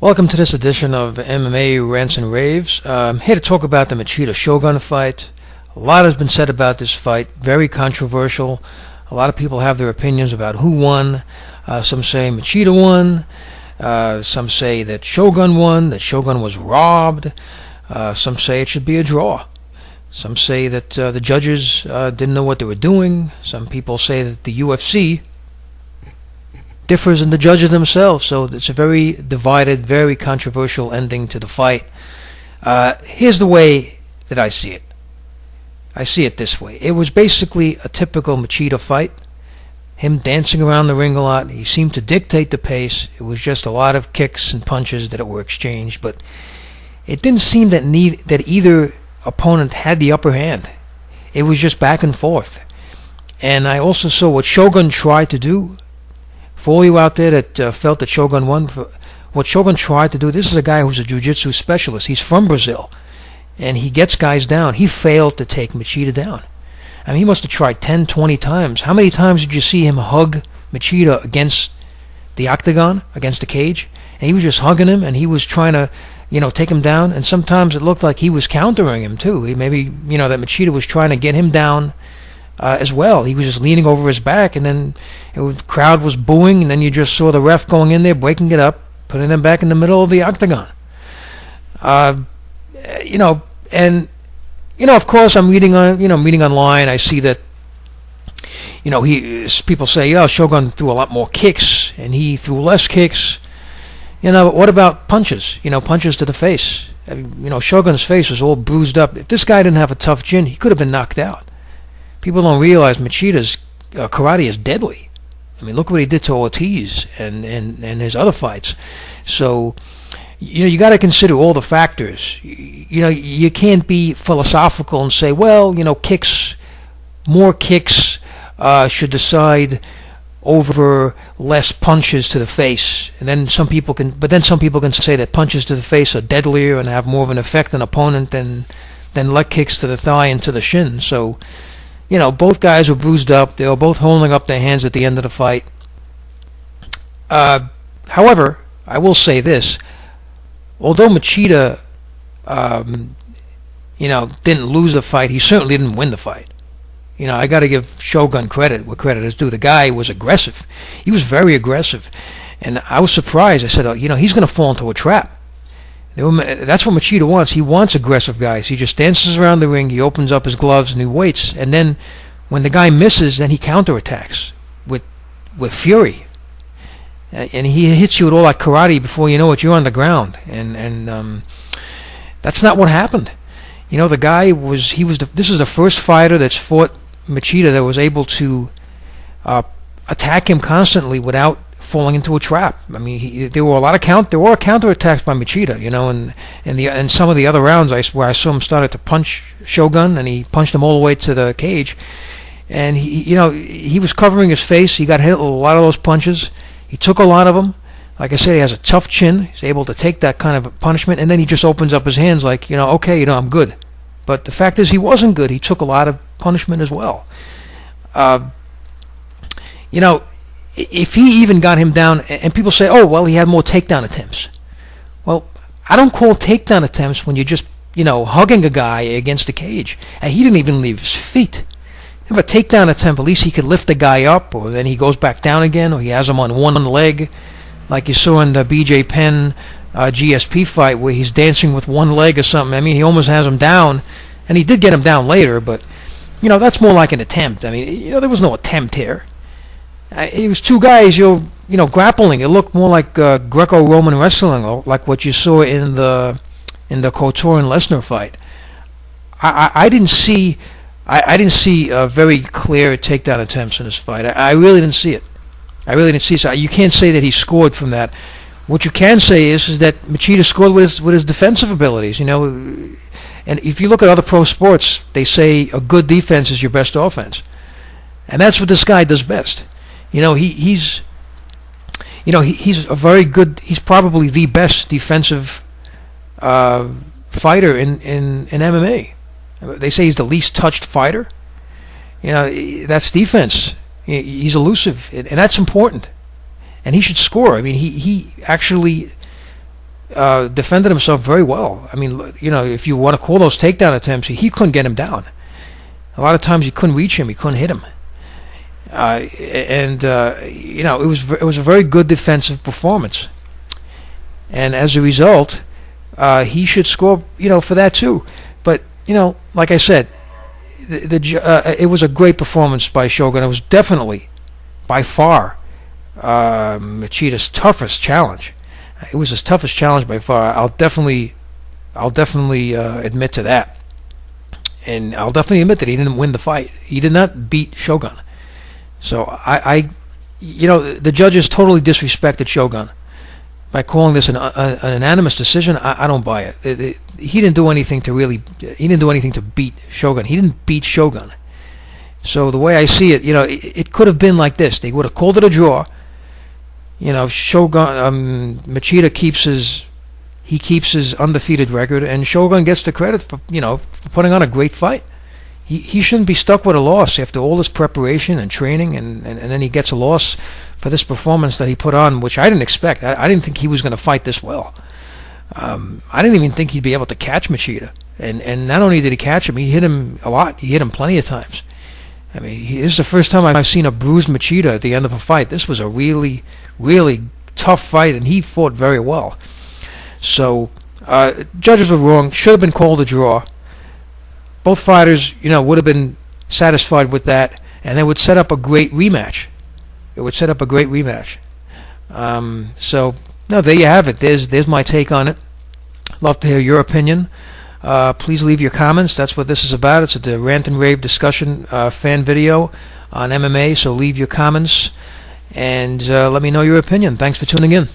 Welcome to this edition of MMA Rants and Raves. I'm here to talk about the Machida Shogun fight. A lot has been said about this fight, very controversial. A lot of people have their opinions about who won. Some say Machida won. Some say that Shogun won, that Shogun was robbed. Some say it should be a draw. Some say that the judges didn't know what they were doing. Some people say that the UFC differs in the judges themselves, so it's a very divided, very controversial ending to the fight. Here's the way that I see it. I see it this way. It was basically a typical Machida fight. Him dancing around the ring a lot. He seemed to dictate the pace. It was just a lot of kicks and punches that were exchanged, but it didn't seem that either opponent had the upper hand. It was just back and forth. And I also saw what Shogun tried to do. For all you out there that felt that Shogun won, what Shogun tried to do, this is a guy who's a jiu-jitsu specialist. He's from Brazil, and he gets guys down. He failed to take Machida down. I mean, he must have tried 10, 20 times. How many times did you see him hug Machida against the octagon, against the cage? And he was just hugging him, and he was trying to, take him down. And sometimes it looked like he was countering him, too. That Machida was trying to get him down as well. He was just leaning over his back, and then the crowd was booing, and then you just saw the ref going in there, breaking it up, putting them back in the middle of the octagon. Of course, I'm reading online. I see that, people say, Shogun threw a lot more kicks, and he threw less kicks. But what about punches? Punches to the face. I mean, Shogun's face was all bruised up. If this guy didn't have a tough chin, he could have been knocked out. People don't realize Machida's karate is deadly. I mean, look what he did to Ortiz and his other fights. So, you got to consider all the factors. You can't be philosophical and say, more kicks should decide over less punches to the face. And then some people can say that punches to the face are deadlier and have more of an effect on opponent than leg kicks to the thigh and to the shin. So, both guys were bruised up. They were both holding up their hands at the end of the fight. However, I will say this. Although Machida, didn't lose the fight, he certainly didn't win the fight. I got to give Shogun credit where credit is due. The guy was aggressive. He was very aggressive. And I was surprised. I said, he's going to fall into a trap. That's what Machida wants. He wants aggressive guys. He just dances around the ring, he opens up his gloves, and he waits. And then when the guy misses, then he counterattacks with fury. And he hits you with all that karate before you know it, you're on the ground. And that's not what happened. The guy this is the first fighter that's fought Machida that was able to attack him constantly without falling into a trap. I mean, there were counterattacks by Machida, and some of the other rounds where I saw him started to punch Shogun, and he punched him all the way to the cage, and he was covering his face. He got hit with a lot of those punches. He took a lot of them. Like I said, he has a tough chin. He's able to take that kind of punishment, and then he just opens up his hands like, okay, I'm good. But the fact is, he wasn't good. He took a lot of punishment as well. If he even got him down, and people say, he had more takedown attempts. Well, I don't call takedown attempts when you're just, hugging a guy against the cage. And he didn't even leave his feet. If a takedown attempt, at least he could lift the guy up, or then he goes back down again, or he has him on one leg, like you saw in the BJ Penn GSP fight where he's dancing with one leg or something. I mean, he almost has him down, and he did get him down later, but, that's more like an attempt. I mean, there was no attempt here. It was two guys, grappling. It looked more like Greco-Roman wrestling, like what you saw in the Couture and Lesnar fight. I didn't see very clear takedown attempts in this fight. I really didn't see it. So you can't say that he scored from that. What you can say is that Machida scored with his defensive abilities. And if you look at other pro sports, they say a good defense is your best offense, and that's what this guy does best. He's a very good. He's probably the best defensive fighter in MMA. They say he's the least touched fighter. That's defense. He's elusive, and that's important. And he should score. I mean, he actually defended himself very well. I mean, you know, if you want to call those takedown attempts, he couldn't get him down. A lot of times he couldn't reach him, he couldn't hit him. You know, it was a very good defensive performance. And as a result, he should score, you know, for that too. But, you know, like I said, it was a great performance by Shogun. It was definitely, by far, Machida's toughest challenge. It was his toughest challenge by far. I'll definitely admit to that. And I'll definitely admit that he didn't win the fight. He did not beat Shogun. So you know, the judges totally disrespected Shogun by calling this an unanimous decision. I don't buy it. He didn't do anything to he didn't do anything to beat Shogun. He didn't beat Shogun. So the way I see it, you know, it could have been like this. They would have called it a draw. You know, Shogun, Machida keeps his undefeated record, and Shogun gets the credit for, you know, for putting on a great fight. He shouldn't be stuck with a loss after all this preparation and training, and then he gets a loss for this performance that he put on, which I didn't expect. I didn't think he was going to fight this well. I didn't even think he'd be able to catch Machida. And not only did he catch him, he hit him a lot. He hit him plenty of times. I mean, this is the first time I've seen a bruised Machida at the end of a fight. This was a really, really tough fight, and he fought very well. So, judges were wrong. Should have been called a draw. Both fighters, you know, would have been satisfied with that, and they would set up a great rematch. It would set up a great rematch. So, no, there you have it. There's my take on it. Love to hear your opinion. Please leave your comments. That's what this is about. It's a Rant and Rave discussion fan video on MMA, so leave your comments and let me know your opinion. Thanks for tuning in.